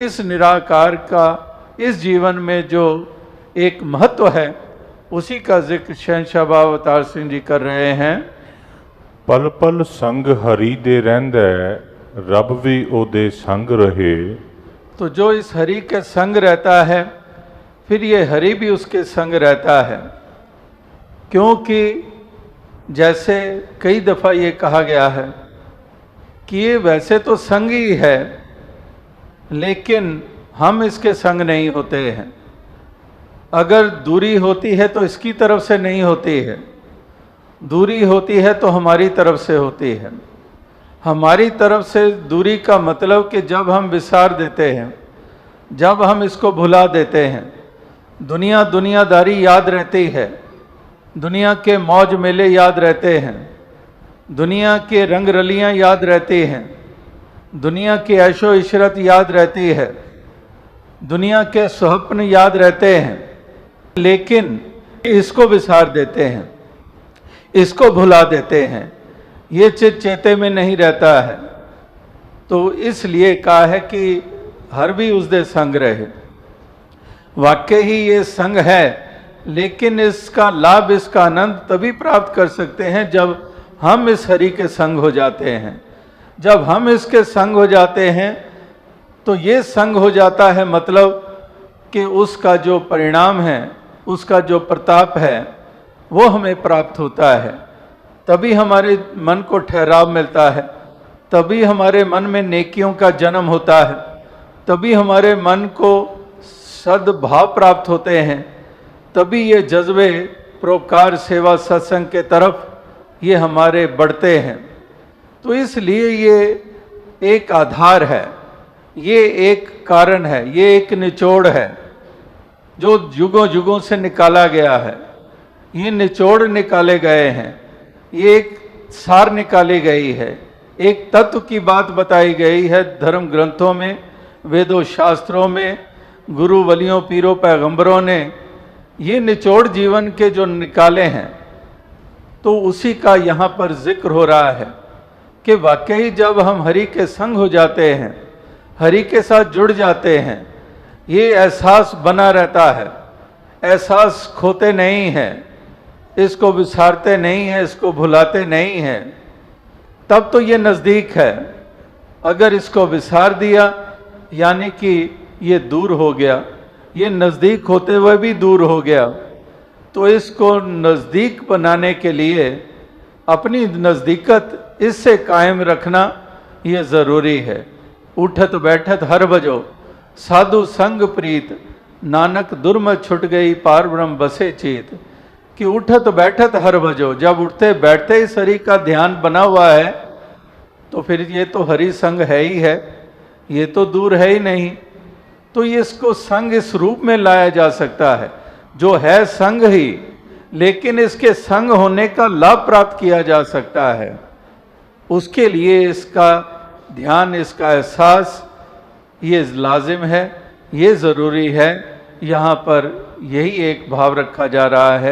इस निराकार का इस जीवन में जो एक महत्व है उसी का जिक्र शहंशाह बाबा अवतार सिंह जी कर रहे हैं। पल पल संग हरि दे रहिंदा रब भी ओदे संग रहे। तो जो इस हरि के संग रहता है फिर ये हरि भी उसके संग रहता है, क्योंकि जैसे कई दफ़ा ये कहा गया है कि ये वैसे तो संग ही है लेकिन हम इसके संग नहीं होते हैं। अगर दूरी होती है तो इसकी तरफ से नहीं होती है, दूरी होती है तो हमारी तरफ से होती है। हमारी तरफ से दूरी का मतलब कि जब हम विसार देते हैं, जब हम इसको भुला देते हैं, दुनियादारी याद रहती है, दुनिया के मौज मेले याद रहते हैं, दुनिया के रंग रलियां याद रहती हैं, दुनिया की ऐशो इशरत याद रहती है, दुनिया के स्वप्न याद रहते हैं, लेकिन इसको विसार देते हैं, इसको भुला देते हैं, ये चित चेते में नहीं रहता है। तो इसलिए कहा है कि हर भी उसदे संग रहे। वाकई ही ये संग है, लेकिन इसका लाभ, इसका आनंद तभी प्राप्त कर सकते हैं जब हम इस हरि के संग हो जाते हैं। जब हम इसके संग हो जाते हैं तो ये संग हो जाता है, मतलब कि उसका जो परिणाम है, उसका जो प्रताप है वो हमें प्राप्त होता है। तभी हमारे मन को ठहराव मिलता है, तभी हमारे मन में नेकियों का जन्म होता है, तभी हमारे मन को सद्भाव प्राप्त होते हैं, तभी ये जज्बे परोपकार सेवा सत्संग के तरफ ये हमारे बढ़ते हैं। तो इसलिए ये एक आधार है, ये एक कारण है, ये एक निचोड़ है जो युगों युगों से निकाला गया है। ये निचोड़ निकाले गए हैं, ये एक सार निकाली गई है, एक तत्व की बात बताई गई है धर्म ग्रंथों में, वेदों शास्त्रों में, गुरु वलियों पीरों पैगंबरों ने ये निचोड़ जीवन के जो निकाले हैं। तो उसी का यहाँ पर जिक्र हो रहा है कि वाकई जब हम हरि के संग हो जाते हैं, हरि के साथ जुड़ जाते हैं, ये एहसास बना रहता है, एहसास खोते नहीं हैं, इसको विसारते नहीं हैं, इसको भुलाते नहीं हैं, तब तो ये नज़दीक है। अगर इसको विसार दिया यानी कि ये दूर हो गया, ये नज़दीक होते हुए भी दूर हो गया। तो इसको नज़दीक बनाने के लिए अपनी नज़दीकत इससे कायम रखना ये ज़रूरी है। उठत बैठत हर बजो साधु संग प्रीत, नानक दुर्मत छुट गई पार ब्रह्म बसे चीत। कि उठत बैठत हर बजो, जब उठते बैठते ही हरि का ध्यान बना हुआ है तो फिर ये तो हरि संग है ही है, ये तो दूर है ही नहीं। तो ये इसको संग इस रूप में लाया जा सकता है जो है संग ही, लेकिन इसके संग होने का लाभ प्राप्त किया जा सकता है। उसके लिए इसका ध्यान, इसका एहसास ये लाजिम है, ये ज़रूरी है। यहाँ पर यही एक भाव रखा जा रहा है।